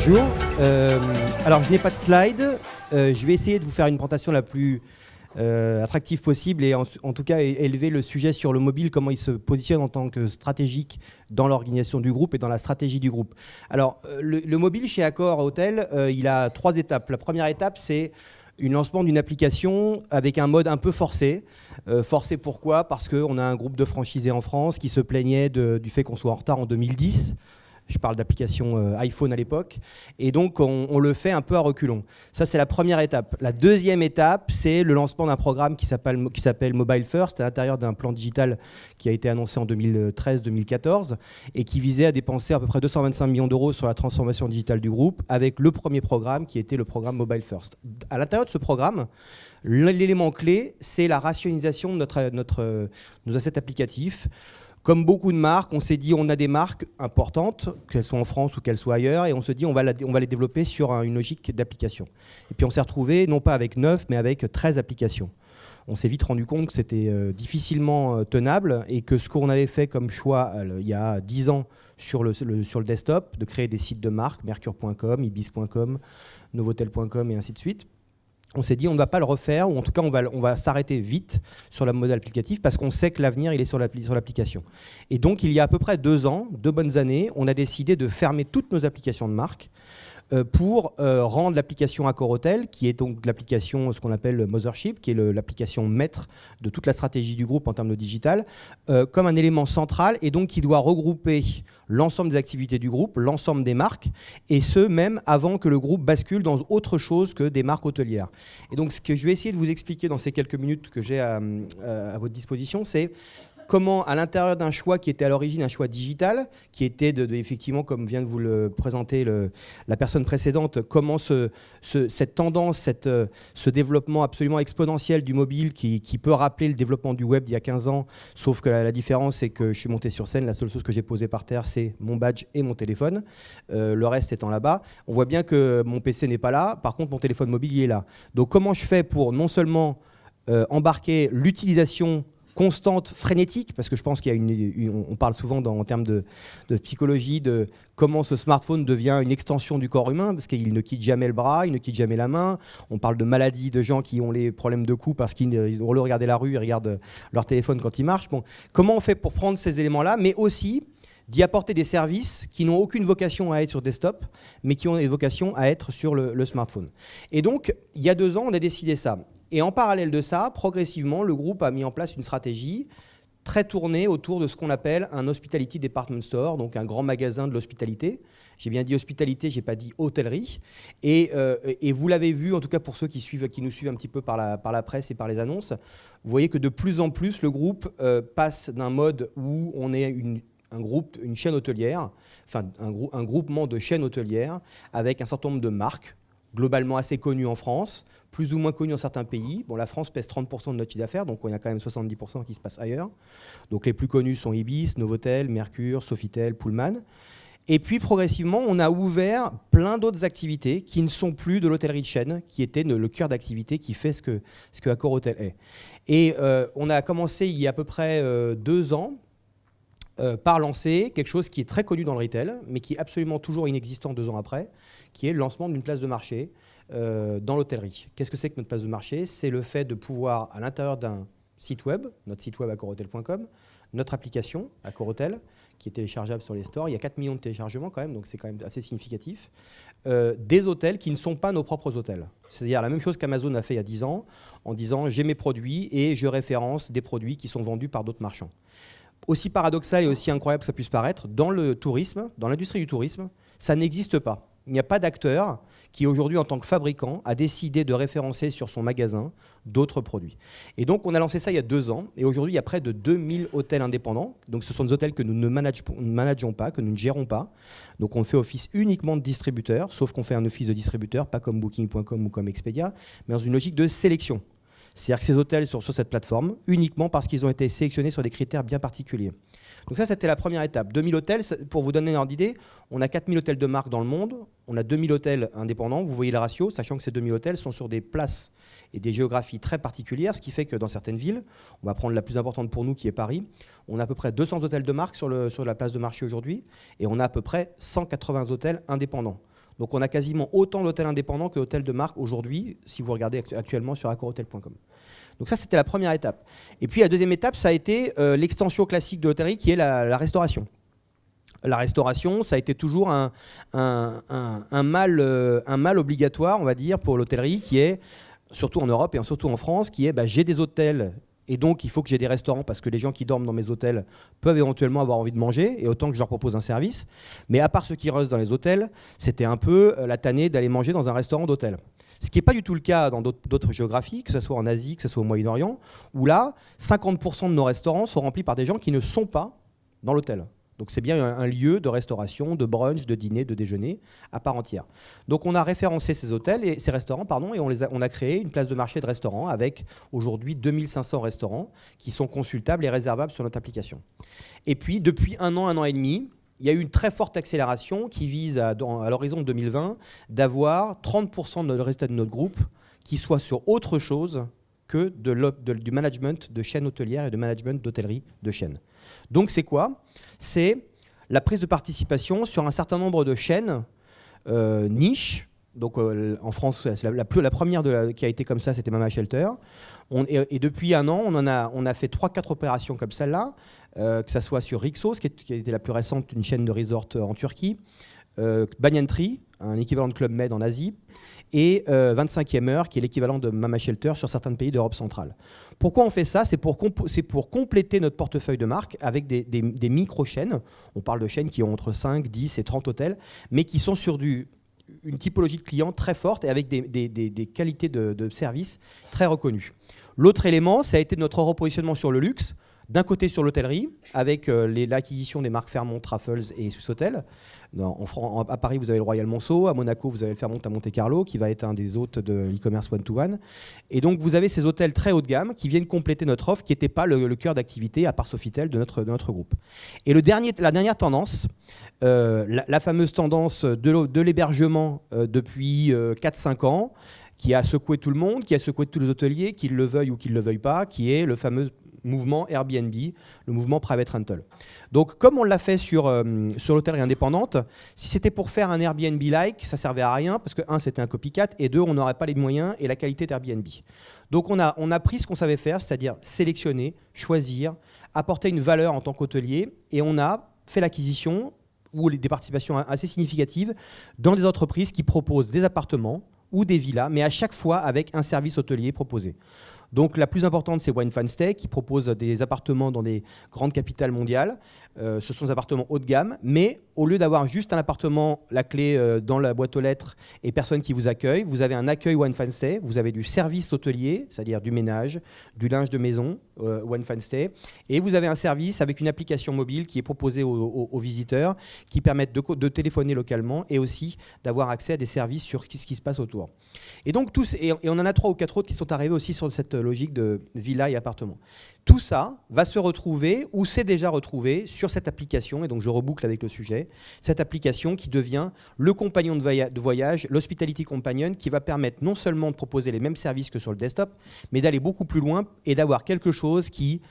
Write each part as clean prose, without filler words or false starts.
Bonjour. Alors, je n'ai pas de slide. Je vais essayer de vous faire une présentation la plus attractive possible et en tout cas élever le sujet sur le mobile, comment il se positionne en tant que stratégique dans l'organisation du groupe et dans la stratégie du groupe. Alors, le mobile chez Accor Hôtel, il a 3 étapes. La première étape, c'est un lancement d'une application avec un mode un peu forcé. Forcé pourquoi? Parce qu'on a un groupe de franchisés en France qui se plaignait du fait qu'on soit en retard en 2010. Je parle d'application iPhone à l'époque. Et donc, on le fait un peu à reculons. Ça, c'est la première étape. La deuxième étape, c'est le lancement d'un programme qui s'appelle Mobile First, à l'intérieur d'un plan digital qui a été annoncé en 2013-2014 et qui visait à dépenser à peu près 225 millions d'euros sur la transformation digitale du groupe, avec le premier programme qui était le programme Mobile First. À l'intérieur de ce programme, l'élément clé, c'est la rationalisation de nos assets applicatifs. Comme beaucoup de marques, on s'est dit on a des marques importantes, qu'elles soient en France ou qu'elles soient ailleurs, et on se dit on va les développer sur une logique d'application. Et puis on s'est retrouvé non pas avec 9, mais avec 13 applications. On s'est vite rendu compte que c'était difficilement tenable et que ce qu'on avait fait comme choix il y a 10 ans sur le desktop, de créer des sites de marques, mercure.com, ibis.com, novotel.com et ainsi de suite, on s'est dit on ne va pas le refaire, ou en tout cas on va s'arrêter vite sur le modèle applicatif parce qu'on sait que l'avenir il est sur l'application. Et donc il y a à peu près 2 ans, 2 bonnes années, on a décidé de fermer toutes nos applications de marque pour rendre l'application Accor Hôtel, qui est donc l'application, ce qu'on appelle le Mothership, qui est l'application maître de toute la stratégie du groupe en termes de digital, comme un élément central et donc qui doit regrouper l'ensemble des activités du groupe, l'ensemble des marques, et ce, même avant que le groupe bascule dans autre chose que des marques hôtelières. Et donc ce que je vais essayer de vous expliquer dans ces quelques minutes que j'ai à votre disposition, c'est comment, à l'intérieur d'un choix qui était à l'origine un choix digital, qui était effectivement, comme vient de vous le présenter la personne précédente, comment cette tendance, ce développement absolument exponentiel du mobile qui peut rappeler le développement du web d'il y a 15 ans, sauf que la différence, c'est que je suis monté sur scène, la seule chose que j'ai posée par terre, c'est mon badge et mon téléphone, le reste étant là-bas. On voit bien que mon PC n'est pas là, par contre mon téléphone mobile, il est là. Donc comment je fais pour non seulement embarquer l'utilisation constante, frénétique, parce que je pense qu'il y a on parle souvent en termes de psychologie, de comment ce smartphone devient une extension du corps humain, parce qu'il ne quitte jamais le bras, il ne quitte jamais la main. On parle de maladies, de gens qui ont les problèmes de cou parce qu'ils au lieu de regarder la rue, ils regardent leur téléphone quand ils marchent. Bon, comment on fait pour prendre ces éléments-là, mais aussi d'y apporter des services qui n'ont aucune vocation à être sur desktop, mais qui ont une vocation à être sur le smartphone. Et donc, il y a 2 ans, on a décidé ça. Et en parallèle de ça, progressivement, le groupe a mis en place une stratégie très tournée autour de ce qu'on appelle un Hospitality Department Store, donc un grand magasin de l'hospitalité. J'ai bien dit hospitalité, je n'ai pas dit hôtellerie. Et vous l'avez vu, en tout cas pour ceux qui nous suivent un petit peu par la presse et par les annonces, vous voyez que de plus en plus, le groupe passe d'un mode où on est une chaîne hôtelière, enfin un groupement de chaînes hôtelières avec un certain nombre de marques, globalement assez connues en France, plus ou moins connues dans certains pays. Bon, la France pèse 30% de notre chiffre d'affaires, donc on a quand même 70% qui se passe ailleurs. Donc les plus connus sont Ibis, Novotel, Mercure, Sofitel, Pullman. Et puis progressivement, on a ouvert plein d'autres activités qui ne sont plus de l'hôtellerie de chaîne, qui était le cœur d'activité qui fait ce que Accor Hôtel est. Et on a commencé il y a à peu près 2 ans par lancer quelque chose qui est très connu dans le retail, mais qui est absolument toujours inexistant 2 ans après, qui est le lancement d'une place de marché dans l'hôtellerie. Qu'est-ce que c'est que notre place de marché? C'est le fait de pouvoir, à l'intérieur d'un site web, notre site web accorhotel.com, notre application Accor Hôtel, qui est téléchargeable sur les stores, il y a 4 millions de téléchargements quand même, donc c'est quand même assez significatif, des hôtels qui ne sont pas nos propres hôtels. C'est-à-dire la même chose qu'Amazon a fait il y a 10 ans, en disant j'ai mes produits et je référence des produits qui sont vendus par d'autres marchands. Aussi paradoxal et aussi incroyable que ça puisse paraître, dans le tourisme, dans l'industrie du tourisme, ça n'existe pas. Il n'y a pas d'acteur qui aujourd'hui, en tant que fabricant, a décidé de référencer sur son magasin d'autres produits. Et donc, on a lancé ça il y a 2 ans. Et aujourd'hui, il y a près de 2000 hôtels indépendants. Donc, ce sont des hôtels que nous ne manageons pas, que nous ne gérons pas. Donc, on fait office uniquement de distributeur, sauf qu'on fait un office de distributeur, pas comme Booking.com ou comme Expedia, mais dans une logique de sélection. C'est-à-dire que ces hôtels sont sur cette plateforme uniquement parce qu'ils ont été sélectionnés sur des critères bien particuliers. Donc ça, c'était la première étape. 2000 hôtels, pour vous donner une ordre d'idée, on a 4000 hôtels de marque dans le monde, on a 2000 hôtels indépendants, vous voyez le ratio, sachant que ces 2000 hôtels sont sur des places et des géographies très particulières, ce qui fait que dans certaines villes, on va prendre la plus importante pour nous qui est Paris, on a à peu près 200 hôtels de marque sur la place de marché aujourd'hui, et on a à peu près 180 hôtels indépendants. Donc on a quasiment autant d'hôtels indépendants que d'hôtels de marque aujourd'hui, si vous regardez actuellement sur accorhotel.com. Donc ça, c'était la première étape. Et puis la deuxième étape, ça a été l'extension classique de l'hôtellerie, qui est la restauration. La restauration, ça a été toujours un mal obligatoire, on va dire, pour l'hôtellerie, qui est, surtout en Europe et surtout en France, qui est j'ai des hôtels et donc il faut que j'ai des restaurants parce que les gens qui dorment dans mes hôtels peuvent éventuellement avoir envie de manger et autant que je leur propose un service. Mais à part ceux qui restent dans les hôtels, c'était un peu la tannée d'aller manger dans un restaurant d'hôtel. Ce qui n'est pas du tout le cas dans d'autres géographies, que ce soit en Asie, que ce soit au Moyen-Orient, où là, 50% de nos restaurants sont remplis par des gens qui ne sont pas dans l'hôtel. Donc c'est bien un lieu de restauration, de brunch, de dîner, de déjeuner à part entière. Donc on a référencé ces hôtels et ces restaurants, et on a créé une place de marché de restaurants avec aujourd'hui 2500 restaurants qui sont consultables et réservables sur notre application. Et puis depuis un an et demi, il y a eu une très forte accélération qui vise à l'horizon de 2020 d'avoir 30% de résultat de notre groupe qui soit sur autre chose que du management de chaînes hôtelières et de management d'hôtellerie de chaînes. Donc c'est quoi ? C'est la prise de participation sur un certain nombre de chaînes niches. Donc en France, la première qui a été comme ça, c'était Mama Shelter. Et depuis un an, on a fait 3-4 opérations comme celle-là, que ce soit sur Rixos, qui a été la plus récente, une chaîne de resort en Turquie, Banyan Tree, un équivalent de Club Med en Asie, et 25e heure, qui est l'équivalent de Mama Shelter sur certains pays d'Europe centrale. Pourquoi on fait ça ? C'est pour compléter notre portefeuille de marques avec des micro-chaînes. On parle de chaînes qui ont entre 5, 10 et 30 hôtels, mais qui sont sur une typologie de clients très forte et avec des qualités de service très reconnues. L'autre élément, ça a été notre repositionnement sur le luxe. D'un côté sur l'hôtellerie, avec l'acquisition des marques Fairmont, Raffles et Swissôtel. À Paris, vous avez le Royal Monceau. À Monaco, vous avez le Fairmont à Monte-Carlo, qui va être un des hôtes de l'e-commerce one-to-one. Et donc, vous avez ces hôtels très haut de gamme qui viennent compléter notre offre, qui n'était pas le cœur d'activité, à part Sofitel, de notre groupe. Et la dernière tendance, la fameuse tendance de l'hébergement depuis 4-5 ans, qui a secoué tout le monde, qui a secoué tous les hôteliers, qu'ils le veuillent ou qu'ils ne le veuillent pas, qui est le fameux mouvement Airbnb, le mouvement Private Rental. Donc, comme on l'a fait sur l'hôtellerie indépendante, si c'était pour faire un Airbnb-like, ça ne servait à rien, parce que, un, c'était un copycat, et deux, on n'aurait pas les moyens et la qualité d'Airbnb. Donc, on a pris ce qu'on savait faire, c'est-à-dire sélectionner, choisir, apporter une valeur en tant qu'hôtelier, et on a fait l'acquisition, ou des participations assez significatives, dans des entreprises qui proposent des appartements ou des villas, mais à chaque fois avec un service hôtelier proposé. Donc la plus importante, c'est Wine Fun Stay, qui propose des appartements dans des grandes capitales mondiales. Ce sont des appartements haut de gamme, mais au lieu d'avoir juste un appartement, la clé dans la boîte aux lettres et personne qui vous accueille, vous avez un accueil Wine Fun Stay, vous avez du service hôtelier, c'est-à-dire du ménage, du linge de maison, Wine Fun Stay, et vous avez un service avec une application mobile qui est proposée aux visiteurs, qui permettent de téléphoner localement et aussi d'avoir accès à des services sur ce qui se passe autour. Et donc et on en a 3 ou 4 autres qui sont arrivés aussi sur cette logique de villa et appartement. Tout ça va se retrouver, ou s'est déjà retrouvé, sur cette application, et donc je reboucle avec le sujet, cette application qui devient le compagnon de voyage, l'Hospitality Companion, qui va permettre non seulement de proposer les mêmes services que sur le desktop, mais d'aller beaucoup plus loin et d'avoir quelque chose qui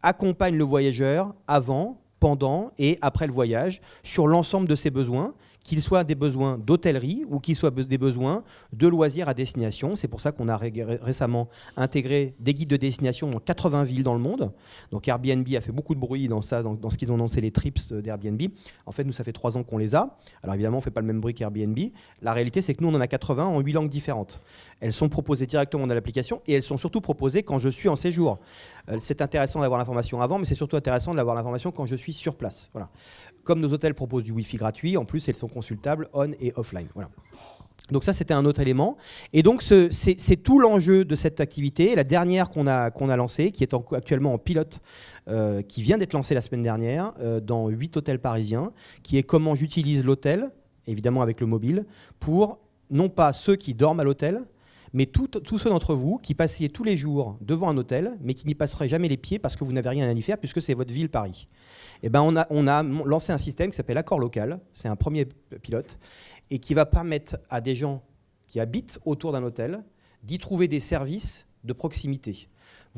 accompagne le voyageur avant, pendant et après le voyage sur l'ensemble de ses besoins, qu'ils soient des besoins d'hôtellerie ou qu'ils soient des besoins de loisirs à destination. C'est pour ça qu'on a récemment intégré des guides de destination dans 80 villes dans le monde. Donc Airbnb a fait beaucoup de bruit dans ça, dans ce qu'ils ont lancé les trips d'Airbnb. En fait, nous, ça fait 3 ans qu'on les a. Alors évidemment, on ne fait pas le même bruit qu'Airbnb. La réalité, c'est que nous, on en a 80 en 8 langues différentes. Elles sont proposées directement dans l'application et elles sont surtout proposées quand je suis en séjour. C'est intéressant d'avoir l'information avant, mais c'est surtout intéressant d'avoir l'information quand je suis sur place. Voilà. Comme nos hôtels proposent du Wi-Fi gratuit, en plus, elles sont consultables on et offline. Voilà. Donc ça, c'était un autre élément. Et donc, c'est tout l'enjeu de cette activité. La dernière qu'on a lancée, qui est actuellement en pilote, qui vient d'être lancée la semaine dernière, dans 8 hôtels parisiens, qui est comment j'utilise l'hôtel, évidemment avec le mobile, pour non pas ceux qui dorment à l'hôtel, mais tous ceux d'entre vous qui passiez tous les jours devant un hôtel, mais qui n'y passeraient jamais les pieds parce que vous n'avez rien à y faire, puisque c'est votre ville, Paris. Et ben on a lancé un système qui s'appelle Accord Local, c'est un premier pilote, et qui va permettre à des gens qui habitent autour d'un hôtel d'y trouver des services de proximité.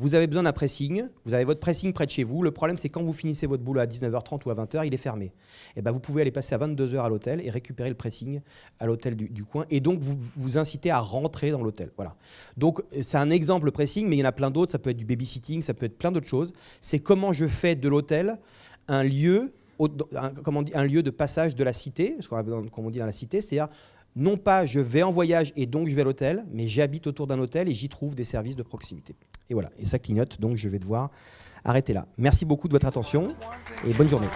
Vous avez besoin d'un pressing, vous avez votre pressing près de chez vous. Le problème, c'est quand vous finissez votre boulot à 19h30 ou à 20h, il est fermé. Et ben, vous pouvez aller passer à 22h à l'hôtel et récupérer le pressing à l'hôtel du coin. Et donc, vous incitez à rentrer dans l'hôtel. Voilà. Donc, c'est un exemple, le pressing, mais il y en a plein d'autres. Ça peut être du babysitting, ça peut être plein d'autres choses. C'est comment je fais de l'hôtel un lieu, un lieu de passage de la cité, comme on dit dans la cité, c'est-à-dire non pas je vais en voyage et donc je vais à l'hôtel, mais j'habite autour d'un hôtel et j'y trouve des services de proximité. Et voilà, et ça clignote, donc je vais devoir arrêter là. Merci beaucoup de votre attention et bonne journée.